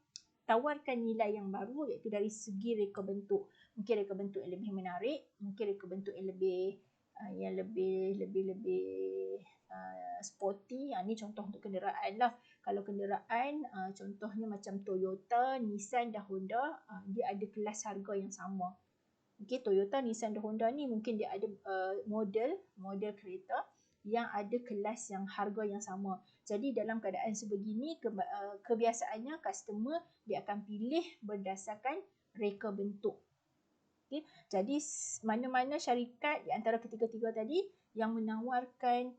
tawarkan nilai yang baru, iaitu dari segi reka bentuk. Mungkin reka bentuk yang lebih menarik, mungkin reka bentuk yang lebih sporty. Ni contoh untuk kenderaan lah. Kalau kenderaan, contohnya macam Toyota, Nissan dan Honda, dia ada kelas harga yang sama. Okay, Toyota, Nissan dan Honda ni mungkin dia ada model kereta yang ada kelas yang harga yang sama. Jadi dalam keadaan sebegini, kebiasaannya customer dia akan pilih berdasarkan reka bentuk. Okay. Jadi mana-mana syarikat di antara ketiga-tiga tadi yang menawarkan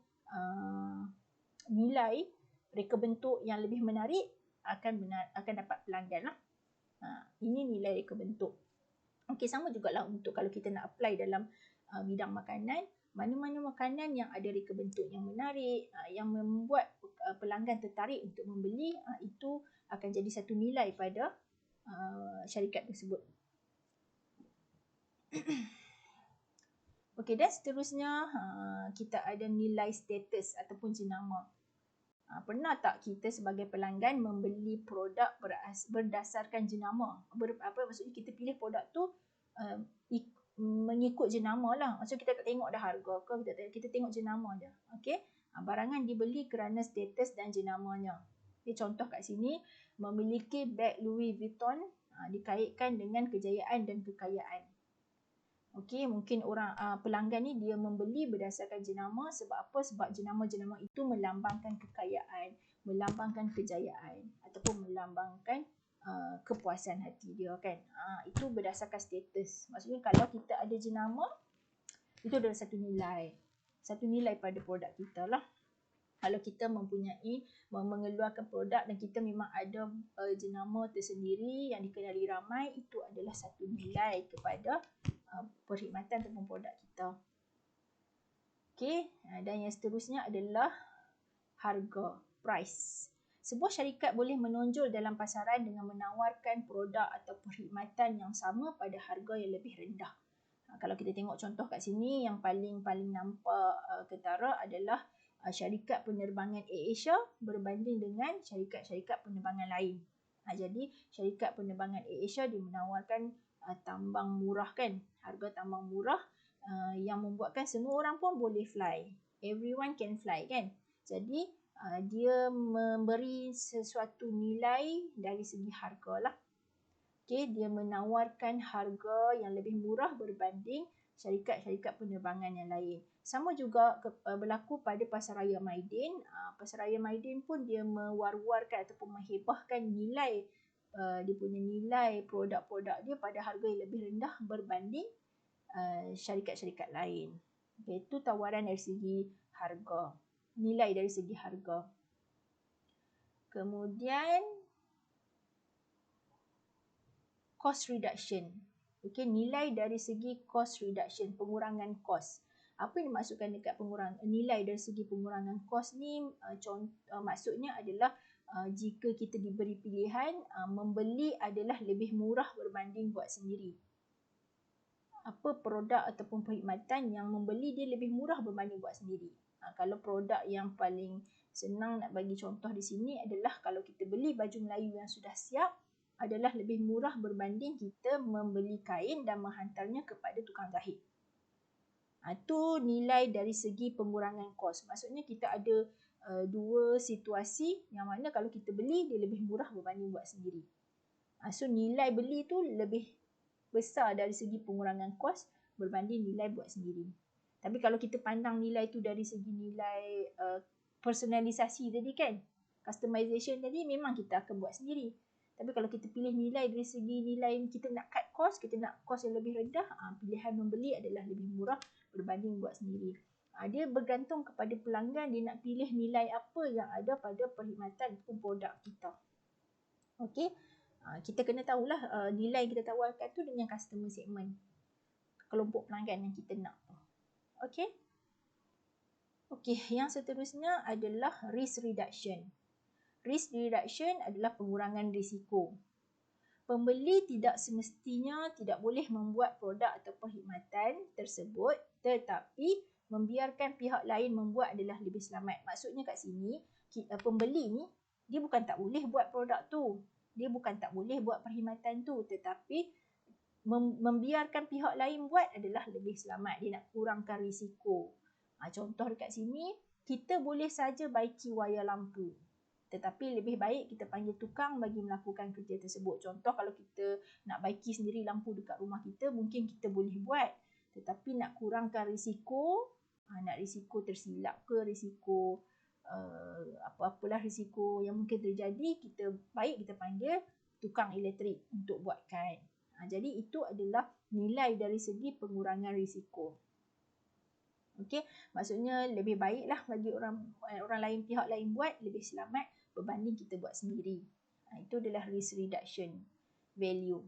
nilai reka bentuk yang lebih menarik akan dapat pelanggan lah. Ini nilai reka bentuk. Okey, sama jugalah untuk kalau kita nak apply dalam bidang makanan, mana-mana makanan yang ada reka bentuk yang menarik, yang membuat pelanggan tertarik untuk membeli, itu akan jadi satu nilai pada syarikat tersebut. Okey, dan seterusnya kita ada nilai status ataupun jenama. Pernah tak kita sebagai pelanggan membeli produk berdasarkan jenama? Maksudnya kita pilih produk tu mengikut jenama lah. Maksudnya kita tak tengok dah harga ke, kita tengok jenama je. Okey, barangan dibeli kerana status dan jenamanya. Contoh kat sini, memiliki beg Louis Vuitton dikaitkan dengan kejayaan dan kekayaan. Okey, mungkin orang pelanggan ni dia membeli berdasarkan jenama. Sebab apa? Sebab jenama-jenama itu melambangkan kekayaan, melambangkan kejayaan ataupun melambangkan kepuasan hati dia kan. Itu berdasarkan status. Maksudnya kalau kita ada jenama, itu adalah satu nilai pada produk kita lah. Kalau kita mengeluarkan produk dan kita memang ada jenama tersendiri yang dikenali ramai, itu adalah satu nilai kepada perkhidmatan ataupun produk kita. Okey, dan yang seterusnya adalah harga, price. Sebuah syarikat boleh menonjol dalam pasaran dengan menawarkan produk atau perkhidmatan yang sama pada harga yang lebih rendah. Kalau kita tengok contoh kat sini, yang paling nampak ketara adalah syarikat penerbangan AirAsia berbanding dengan syarikat-syarikat penerbangan lain. Jadi syarikat penerbangan AirAsia dia menawarkan tambang murah kan, harga tambang murah yang membuatkan semua orang pun boleh fly. Everyone can fly kan. Jadi dia memberi sesuatu nilai dari segi harga lah. Okay, dia menawarkan harga yang lebih murah berbanding syarikat-syarikat penerbangan yang lain. Sama juga berlaku pada Pasaraya Maidin. Pasaraya Maidin pun dia mewar-warkan ataupun menghebahkan nilai dia punya nilai produk-produk dia pada harga yang lebih rendah berbanding syarikat-syarikat lain. Itu tawaran dari segi harga, nilai dari segi harga. Kemudian cost reduction. Okey, nilai dari segi cost reduction, pengurangan kos. Apa yang dimaksudkan dekat nilai dari segi pengurangan kos ni? Maksudnya adalah jika kita diberi pilihan, membeli adalah lebih murah berbanding buat sendiri. Apa produk ataupun perkhidmatan yang membeli dia lebih murah berbanding buat sendiri. Kalau produk yang paling senang nak bagi contoh di sini adalah kalau kita beli baju Melayu yang sudah siap adalah lebih murah berbanding kita membeli kain dan menghantarnya kepada tukang jahit. Itu nilai dari segi pengurangan kos. Maksudnya kita ada dua situasi yang mana kalau kita beli dia lebih murah berbanding buat sendiri. So nilai beli tu lebih besar dari segi pengurangan kos berbanding nilai buat sendiri. Tapi kalau kita pandang nilai tu dari segi nilai personalisasi tadi kan, customization tadi, memang kita akan buat sendiri. Tapi kalau kita pilih nilai dari segi nilai kita nak cut cost, kita nak kos yang lebih rendah, pilihan membeli adalah lebih murah berbanding buat sendiri. Dia bergantung kepada pelanggan, dia nak pilih nilai apa yang ada pada perkhidmatan ataupun produk kita. Okey. Kita kena tahulah nilai kita tawarkan tu dengan customer segment, kelompok pelanggan yang kita nak. Okey. Okey, yang seterusnya adalah risk reduction. Risk reduction adalah pengurangan risiko. Pembeli tidak semestinya tidak boleh membuat produk atau perkhidmatan tersebut, tetapi membiarkan pihak lain membuat adalah lebih selamat. Maksudnya kat sini, pembeli ni dia bukan tak boleh buat produk tu. Dia bukan tak boleh buat perkhidmatan tu, tetapi membiarkan pihak lain buat adalah lebih selamat. Dia nak kurangkan risiko. Contoh dekat sini, kita boleh saja baiki wayar lampu, tetapi lebih baik kita panggil tukang bagi melakukan kerja tersebut. Contoh kalau kita nak baiki sendiri lampu dekat rumah kita, mungkin kita boleh buat. Tetapi nak kurangkan risiko, nak risiko tersilap ke, risiko apa-apalah risiko yang mungkin terjadi, kita panggil tukang elektrik untuk buatkan. Jadi itu adalah nilai dari segi pengurangan risiko. Okey, maksudnya lebih baiklah bagi orang lain, pihak lain buat, lebih selamat berbanding kita buat sendiri. Itu adalah risk reduction value.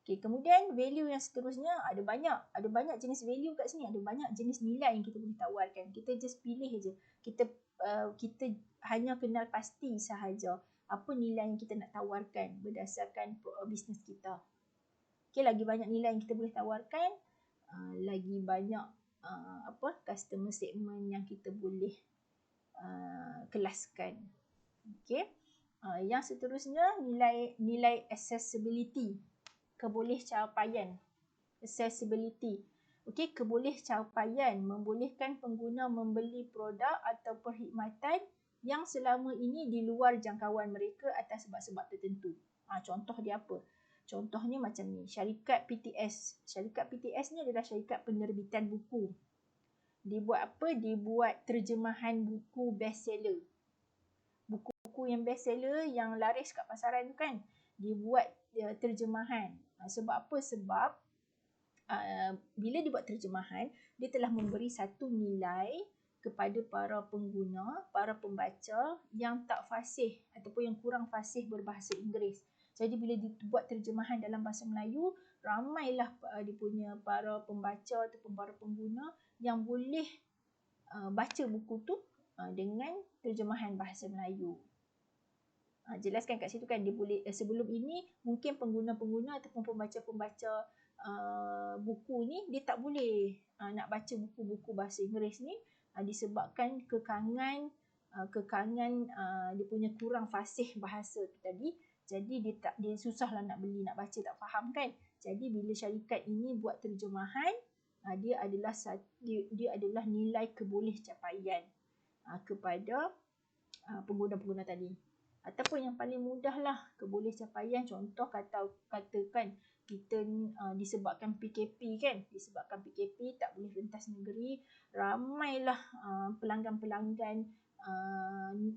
Okey, kemudian value yang seterusnya ada banyak jenis value kat sini, ada banyak jenis nilai yang kita boleh tawarkan. Kita just pilih je. Kita hanya kenal pasti sahaja apa nilai yang kita nak tawarkan berdasarkan bisnes kita. Okey, lagi banyak nilai yang kita boleh tawarkan, lagi banyak customer segment yang kita boleh kelaskan. Okey. Yang seterusnya nilai accessibility, kebolehcapaian. Accessibility. Okey, kebolehcapaian membolehkan pengguna membeli produk atau perkhidmatan yang selama ini di luar jangkauan mereka atas sebab-sebab tertentu. Contoh dia apa? Contohnya macam ni, syarikat PTS. Syarikat PTS ni adalah syarikat penerbitan buku. Dia buat apa? Dia buat terjemahan buku bestseller. Buku yang bestseller yang laris kat pasaran tu kan, dia buat terjemahan. Sebab apa? Sebab bila dia buat terjemahan, dia telah memberi satu nilai kepada para pengguna, para pembaca yang tak fasih ataupun yang kurang fasih berbahasa Inggeris. Jadi bila dia buat terjemahan dalam bahasa Melayu, ramailah dia punya para pembaca ataupun para pengguna yang boleh baca buku tu dengan terjemahan bahasa Melayu. Jelaskan kat situ kan, dia boleh sebelum ini mungkin pengguna-pengguna ataupun pembaca-pembaca buku ni dia tak boleh nak baca buku-buku bahasa Inggeris ni disebabkan kekangan dia punya kurang fasih bahasa tu tadi. Jadi dia susahlah nak beli, nak baca tak faham kan. Jadi bila syarikat ini buat terjemahan, dia adalah nilai kebolehcapaian kepada pengguna-pengguna tadi. Ataupun yang paling mudahlah kebolehcapaian, contoh katakan kita disebabkan PKP kan, disebabkan PKP tak boleh rentas negeri, ramailah pelanggan-pelanggan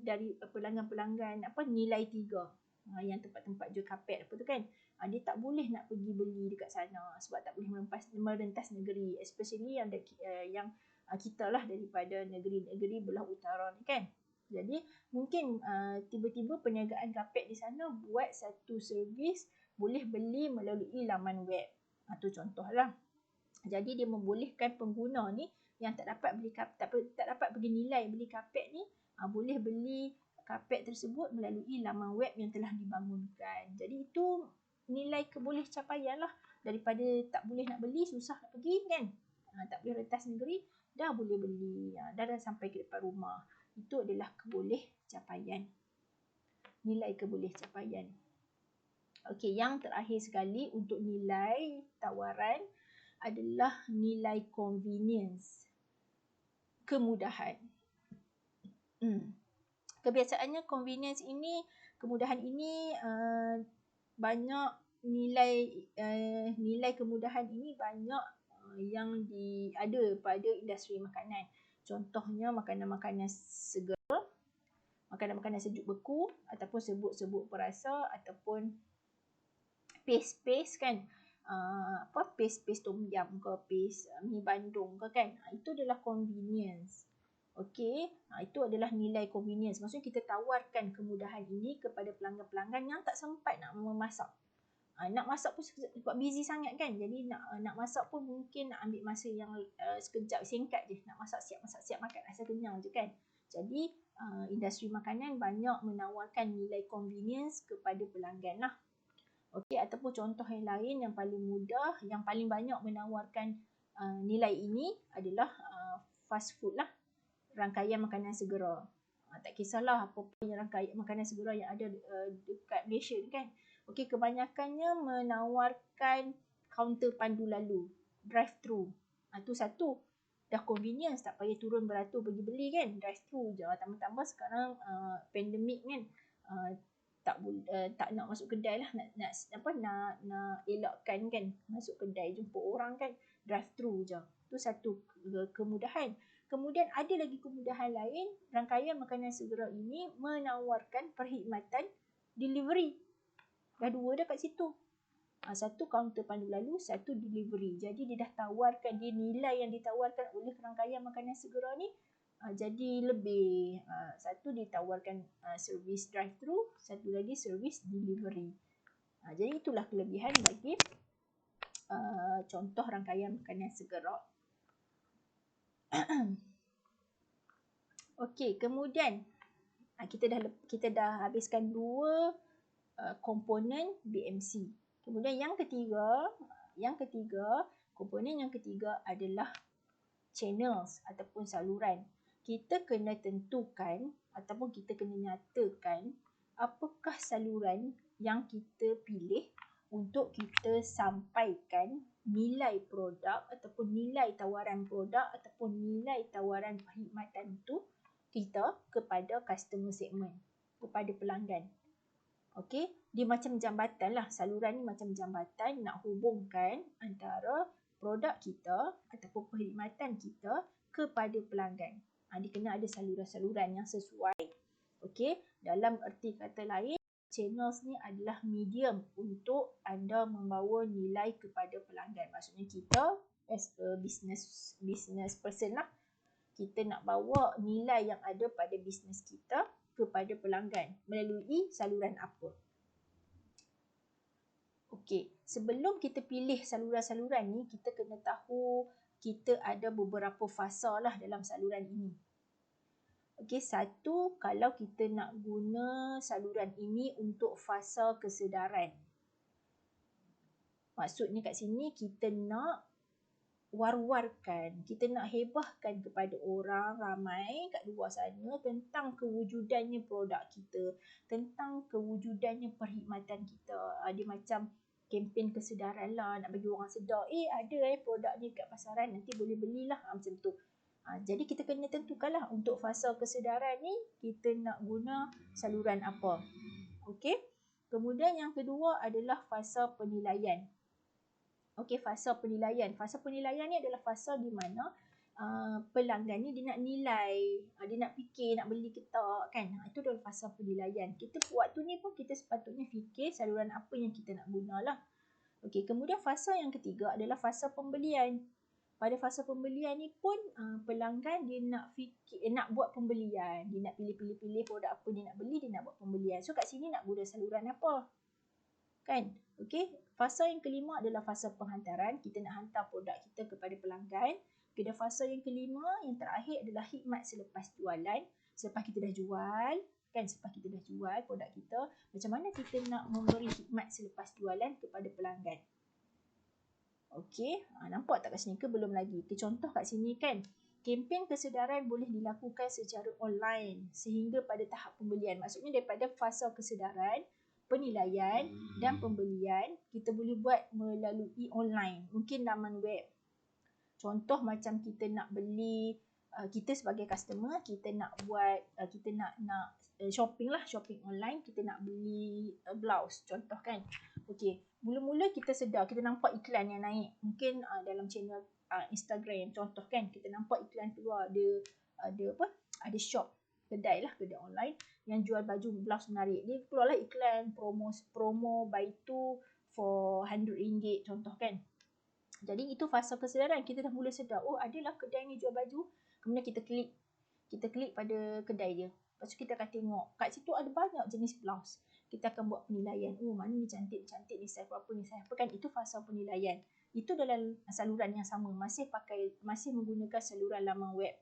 dari pelanggan-pelanggan nilai 3 yang tempat-tempat jual kapet apa tu kan, dia tak boleh nak pergi beli dekat sana sebab tak boleh merentas negeri, especially yang kita lah daripada negeri-negeri belah utara ni kan. Jadi mungkin tiba-tiba perniagaan kapet di sana buat satu servis boleh beli melalui laman web. Itu contohlah. Jadi dia membolehkan pengguna ni yang tak dapat pergi nilai beli kapet ni boleh beli karpet tersebut melalui laman web yang telah dibangunkan. Jadi itu nilai keboleh capaian lah. Daripada tak boleh nak beli, susah nak pergi kan. Tak boleh rentas negeri, dah boleh beli. Dah sampai ke depan rumah. Itu adalah keboleh capaian. Nilai keboleh capaian. Okey, yang terakhir sekali untuk nilai tawaran adalah nilai convenience. Kemudahan. Kebiasaannya convenience ini, kemudahan ini banyak nilai kemudahan ini banyak yang ada pada industri makanan. Contohnya makanan-makanan segar, makanan-makanan sejuk beku ataupun serbuk-serbuk perasa ataupun paste kan. Paste tom yum ke paste mi bandung ke kan. Itu adalah convenience. Okey, itu adalah nilai convenience. Maksudnya kita tawarkan kemudahan ini kepada pelanggan-pelanggan yang tak sempat nak memasak. Nak masak pun sebab busy sangat kan. Jadi nak masak pun mungkin nak ambil masa yang sekejap, singkat je. Nak masak siap makan rasa kenyang je kan. Jadi industri makanan banyak menawarkan nilai convenience kepada pelanggan lah. Okey, ataupun contoh yang lain yang paling mudah, yang paling banyak menawarkan nilai ini adalah fast food lah. Rangkaian makanan segera. Tak kisahlah apa pun rangkaian makanan segera yang ada dekat Malaysia ni kan. Okey, kebanyakannya menawarkan kaunter pandu lalu, drive thru. Itu satu. Dah convenience, tak payah turun beratur pergi beli kan. Drive thru je. Tambah-tambah sekarang pandemik kan. Tak nak masuk kedai lah, nak elakkan kan masuk kedai jumpa orang kan, drive thru je. Itu satu kemudahan. Kemudian ada lagi kemudahan lain, rangkaian makanan segera ini menawarkan perkhidmatan delivery. Dah dua dah kat situ. Satu kaunter pandu lalu, satu delivery. Jadi dia dah tawarkan, dia nilai yang ditawarkan oleh rangkaian makanan segera ni jadi lebih. Satu ditawarkan servis drive thru, satu lagi servis delivery. Jadi itulah kelebihan bagi contoh rangkaian makanan segera. Okey, kemudian kita dah habiskan dua komponen BMC. Kemudian yang ketiga, komponen yang ketiga adalah channels ataupun saluran. Kita kena tentukan ataupun kita kena nyatakan apakah saluran yang kita pilih untuk kita sampaikan nilai produk ataupun nilai tawaran produk ataupun nilai tawaran perkhidmatan itu kita kepada customer segment, kepada pelanggan. Okey, dia macam jambatan lah. Saluran ni macam jambatan nak hubungkan antara produk kita ataupun perkhidmatan kita kepada pelanggan. Dia kena ada saluran-saluran yang sesuai. Okey, dalam erti kata lain, channels ni adalah medium untuk anda membawa nilai kepada pelanggan. Maksudnya kita as a business person lah, kita nak bawa nilai yang ada pada bisnes kita kepada pelanggan melalui saluran apa. Okey, sebelum kita pilih saluran-saluran ni, kita kena tahu kita ada beberapa fasa lah dalam saluran ini. Okey, satu, kalau kita nak guna saluran ini untuk fasa kesedaran. Maksudnya kat sini kita nak war-warkan, kita nak hebahkan kepada orang ramai kat luar sana tentang kewujudannya produk kita, tentang kewujudannya perkhidmatan kita. Dia macam kempen kesedaran lah, nak bagi orang sedar, ada produk ni kat pasaran, nanti boleh belilah, macam tu. Jadi kita kena tentukanlah untuk fasa kesedaran ni kita nak guna saluran apa. Okey. Kemudian yang kedua adalah fasa penilaian. Okey, fasa penilaian. Fasa penilaian ni adalah fasa di mana pelanggan ni dia nak nilai, dia nak fikir nak beli ke tak kan. Itu adalah fasa penilaian. Kita waktu ni pun kita sepatutnya fikir saluran apa yang kita nak gunalah. Okey, kemudian fasa yang ketiga adalah fasa pembelian. Pada fasa pembelian ni pun pelanggan dia nak fikir, nak buat pembelian, dia nak pilih-pilih produk apa dia nak beli, dia nak buat pembelian. So kat sini nak guna saluran apa? Kan? Okey, fasa yang kelima adalah fasa penghantaran. Kita nak hantar produk kita kepada pelanggan. Okay, dan fasa yang kelima, yang terakhir adalah khidmat selepas jualan. Selepas kita dah jual, kan, selepas kita dah jual produk kita, macam mana kita nak memberi khidmat selepas jualan kepada pelanggan. Okey, nampak tak kat sini ke belum lagi? Contoh kat sini kan, kempen kesedaran boleh dilakukan secara online sehingga pada tahap pembelian. Maksudnya daripada fasa kesedaran, penilaian dan pembelian, kita boleh buat melalui online. Mungkin laman web. Contoh macam kita nak beli, kita sebagai customer, kita nak buat, kita nak shopping lah, shopping online, kita nak beli blouse, contoh kan. Okey, mula-mula kita sedar, kita nampak iklan yang naik. Mungkin dalam channel Instagram, contoh kan, kita nampak iklan keluar, ada shop, kedai online yang jual baju blouse menarik. Dia keluarlah iklan promo buy 2 for RM100, contoh kan. Jadi itu fasa kesedaran, kita dah mula sedar, oh adalah kedai ni jual baju. Kemudian kita klik pada kedai dia. Lepas tu kita akan tengok, kat situ ada banyak jenis blouse. Kita akan buat penilaian, oh mana ni cantik ni, size berapa ni, size apa kan. Itu fasa penilaian. Itu dalam saluran yang sama, masih menggunakan saluran laman web.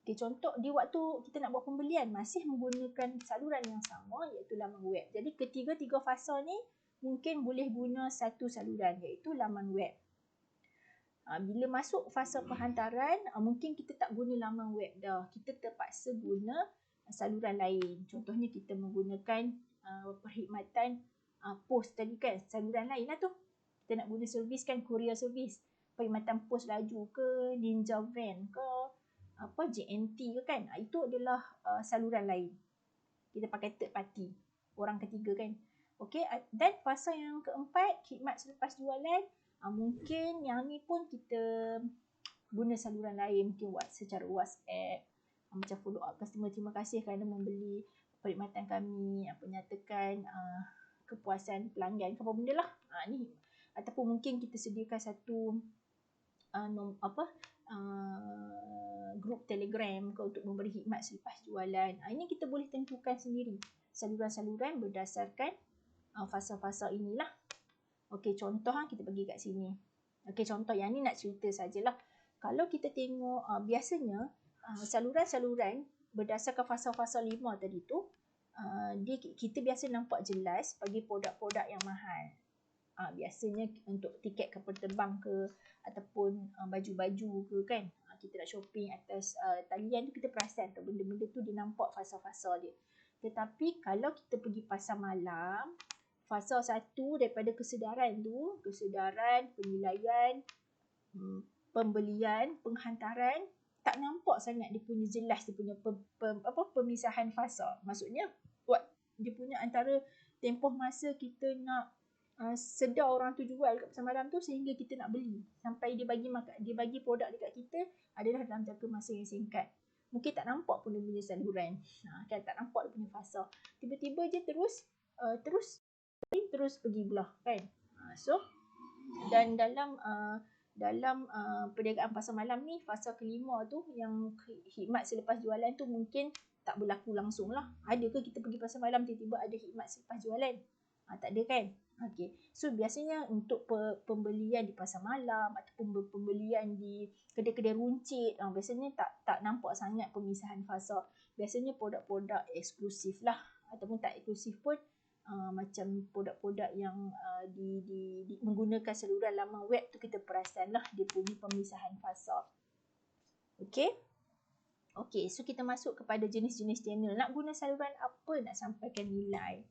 Okay, contoh di waktu kita nak buat pembelian, masih menggunakan saluran yang sama, iaitu laman web. Jadi ketiga fasa ni mungkin boleh guna satu saluran, iaitu laman web. Bila masuk fasa penghantaran, mungkin kita tak guna laman web dah. Kita terpaksa guna saluran lain. Contohnya kita menggunakan perkhidmatan pos tadi kan, saluran lain lah tu. Kita nak guna servis kan, courier service. Perkhidmatan pos laju ke, Ninja Van ke, JNT ke kan. Itu adalah saluran lain. Kita pakai third party, orang ketiga kan. Okey, dan fasa yang keempat, khidmat selepas jualan. Mungkin yang ni pun kita guna saluran lain, mungkin secara WhatsApp, macam follow up customer, terima kasih kerana membeli perkhidmatan kami, nyatakan kepuasan pelanggan ke apa benda lah. Ni ataupun mungkin kita sediakan satu grup Telegram ke untuk memberi khidmat selepas jualan. Ini kita boleh tentukan sendiri saluran-saluran berdasarkan fasa-fasa inilah. Okey, contoh kita bagi kat sini. Okey, contoh yang ni nak cerita sajalah. Kalau kita tengok biasanya saluran-saluran berdasarkan fasa-fasa 5 tadi tu, kita biasa nampak jelas bagi produk-produk yang mahal. Biasanya untuk tiket kapal terbang ke, ataupun baju-baju ke kan. Kita nak shopping atas talian tu, kita perasan tu benda-benda tu dia nampak fasa-fasa dia. Tetapi kalau kita pergi pasar malam, fasa 1 daripada kesedaran tu, kesedaran, penilaian, pembelian, penghantaran, tak nampak sangat dia punya jelas, dia punya pemisahan fasa. Maksudnya dia punya antara tempoh masa kita nak sedar orang tu jual kat pasar malam tu sehingga kita nak beli, sampai dia bagi produk dekat kita adalah dalam jangka masa yang singkat. Mungkin tak nampak pun dia punya saluran, kan, tak nampak dia punya fasa. Tiba-tiba je terus pergi belah kan. So dan dalam perniagaan pasar malam ni, fasa kelima tu yang khidmat selepas jualan tu mungkin tak berlaku langsung lah. Ada ke kita pergi pasar malam tiba-tiba ada khidmat selepas jualan? Tak ada kan. Okay. So biasanya untuk pembelian di pasar malam ataupun pembelian di kedai-kedai runcit, biasanya tak nampak sangat pemisahan fasa. Biasanya produk-produk eksklusif lah, ataupun tak eksklusif pun, macam produk-produk yang menggunakan saluran laman web tu, kita perasan lah dia punya pemisahan fasa. Okey, so kita masuk kepada jenis-jenis channel. Nak guna saluran apa nak sampaikan nilai?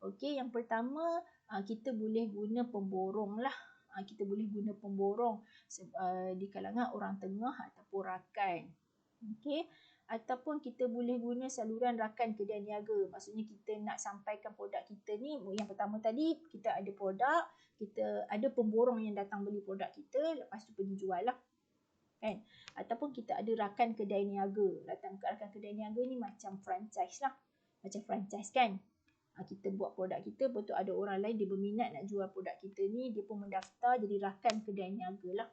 Okey, yang pertama kita boleh guna pemborong lah. Kita boleh guna pemborong di kalangan orang tengah ataupun rakan. Okey, ataupun kita boleh guna saluran rakan kedai niaga. Maksudnya kita nak sampaikan produk kita ni, yang pertama tadi kita ada produk, kita ada pemborong yang datang beli produk kita, lepas tu pergi jual lah kan. Ataupun kita ada rakan kedai niaga. Rakan kedai niaga ni macam franchise lah, macam franchise kan. Kita buat produk kita, betul ada orang lain dia berminat nak jual produk kita ni, dia pun mendaftar jadi rakan kedai niaga lah.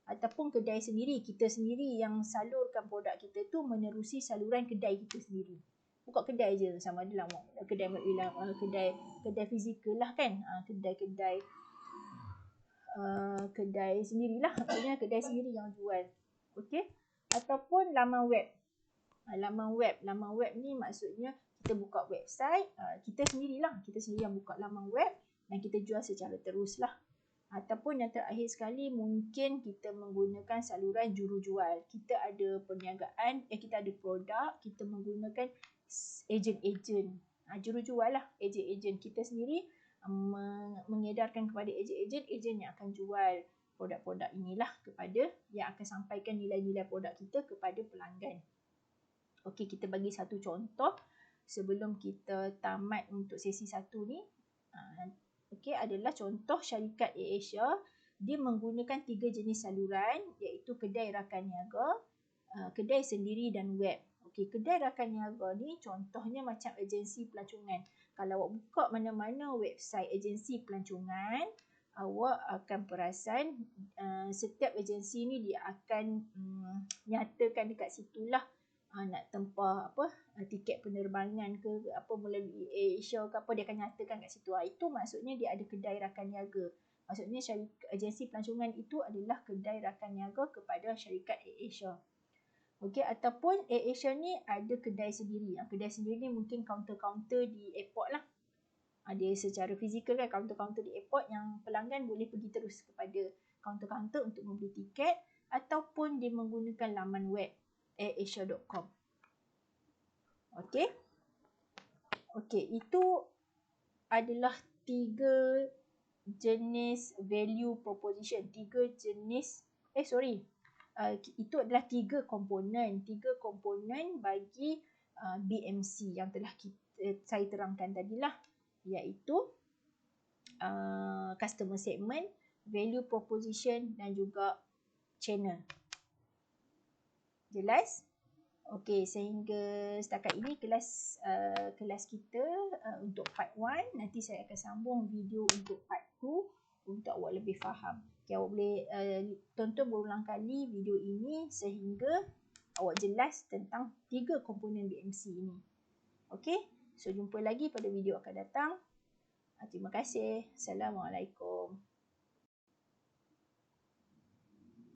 Ataupun kedai sendiri, kita sendiri yang salurkan produk kita tu menerusi saluran kedai kita sendiri. Buka kedai je, sama ada lah kedai fizikal lah kan, kedai sendirilah, maksudnya kedai sendiri yang jual. Okey, ataupun laman web. Laman web. Laman web ni maksudnya kita buka website, kita sendiri yang buka laman web dan kita jual secara terus lah. Ataupun yang terakhir sekali, mungkin kita menggunakan saluran jurujual. Kita ada perniagaan, kita ada produk, kita menggunakan ejen-ejen. Jurujual lah, ejen-ejen kita sendiri mengedarkan kepada ejen-ejen, ejen yang akan jual produk-produk inilah kepada yang akan sampaikan nilai-nilai produk kita kepada pelanggan. Okey, kita bagi satu contoh sebelum kita tamat untuk sesi 1 ni. Okey, adalah contoh syarikat AirAsia. Dia menggunakan 3 jenis saluran, iaitu kedai rakan niaga, kedai sendiri dan web. Okey, kedai rakan niaga ni contohnya macam agensi pelancongan. Kalau awak buka mana-mana website agensi pelancongan, awak akan perasan setiap agensi ni dia akan nyatakan dekat situlah nak tempah tiket penerbangan ke apa melalui AirAsia ke apa, dia akan nyatakan kat situ. Itu maksudnya dia ada kedai rakan niaga. Maksudnya agensi pelancongan itu adalah kedai rakan niaga kepada syarikat AirAsia. Okey, ataupun AirAsia ni ada kedai sendiri. Kedai sendiri ni mungkin kaunter-kaunter di airport lah. Dia secara fizikal kan kaunter-kaunter di airport yang pelanggan boleh pergi terus kepada kaunter-kaunter untuk membeli tiket, ataupun dia menggunakan laman web airasia.com. Okey. Okey, itu adalah 3 jenis value proposition. 3 jenis itu adalah 3 komponen bagi BMC yang telah saya terangkan tadilah, iaitu customer segment, value proposition dan juga channel. Jelas? Okey, sehingga setakat ini kelas kita untuk part 1. Nanti saya akan sambung video untuk part 2 untuk awak lebih faham. Okay, awak boleh tonton berulang kali video ini sehingga awak jelas tentang 3 komponen BMC ini. Okey, so jumpa lagi pada video akan datang. Terima kasih. Assalamualaikum.